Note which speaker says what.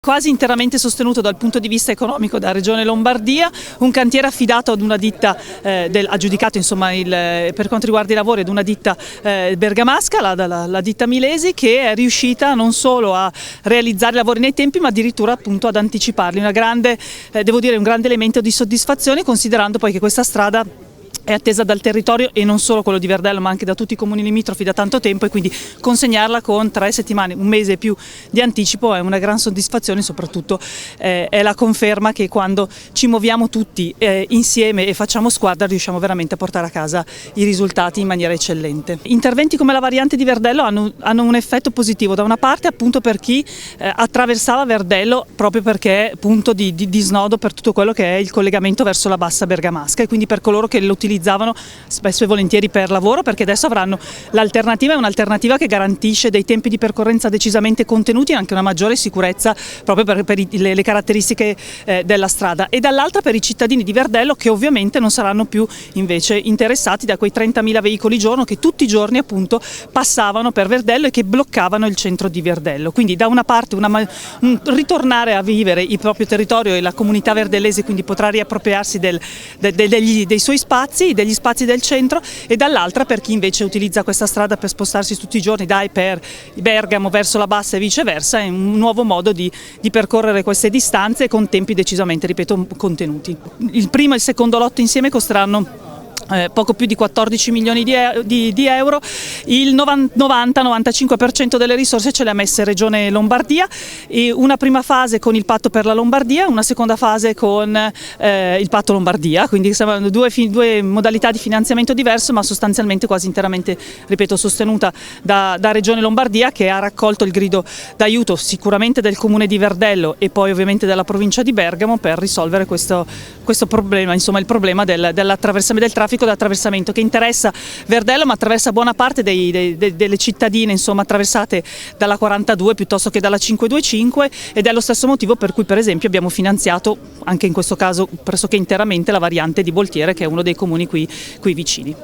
Speaker 1: quasi interamente sostenuto dal punto di vista economico da Regione Lombardia, un cantiere affidato ad una ditta, aggiudicato insomma per quanto riguarda i lavori ad una ditta bergamasca, la ditta Milesi, che è riuscita non solo a realizzare i lavori nei tempi ma addirittura appunto ad anticiparli. Devo dire un grande elemento di soddisfazione, considerando poi che questa strada è attesa dal territorio e non solo quello di Verdello ma anche da tutti i comuni limitrofi da tanto tempo, e quindi consegnarla con 3 settimane, un mese e più di anticipo è una gran soddisfazione. Soprattutto è la conferma che quando ci muoviamo tutti insieme e facciamo squadra riusciamo veramente a portare a casa i risultati in maniera eccellente. Interventi come la variante di Verdello hanno un effetto positivo, da una parte appunto per chi attraversava Verdello proprio perché è punto di snodo per tutto quello che è il collegamento verso la bassa bergamasca, e quindi per coloro che lo utilizzavano spesso e volentieri per lavoro, perché adesso avranno l'alternativa, è un'alternativa che garantisce dei tempi di percorrenza decisamente contenuti e anche una maggiore sicurezza proprio per le caratteristiche della strada, e dall'altra per i cittadini di Verdello, che ovviamente non saranno più invece interessati da quei 30.000 veicoli giorno che tutti i giorni appunto passavano per Verdello e che bloccavano il centro di Verdello. Quindi da una parte ritornare a vivere il proprio territorio e la comunità verdellese quindi potrà riappropriarsi dei suoi spazi, degli spazi del centro, e dall'altra per chi invece utilizza questa strada per spostarsi tutti i giorni per Bergamo verso la bassa e viceversa, è un nuovo modo di percorrere queste distanze con tempi decisamente, ripeto, contenuti. Il primo e il secondo lotto insieme costeranno poco più di 14 milioni di euro, il 90-95% delle risorse ce le ha messe Regione Lombardia, e una prima fase con il patto per la Lombardia, una seconda fase con il patto Lombardia, quindi saranno due modalità di finanziamento diverse ma sostanzialmente quasi interamente, ripeto, sostenuta da Regione Lombardia, che ha raccolto il grido d'aiuto sicuramente del comune di Verdello e poi ovviamente della provincia di Bergamo per risolvere questo problema, insomma il problema del traffico d'attraversamento che interessa Verdello ma attraversa buona parte delle cittadine insomma attraversate dalla 42 piuttosto che dalla 525, ed è lo stesso motivo per cui per esempio abbiamo finanziato anche in questo caso pressoché interamente la variante di Voltiere, che è uno dei comuni qui vicini.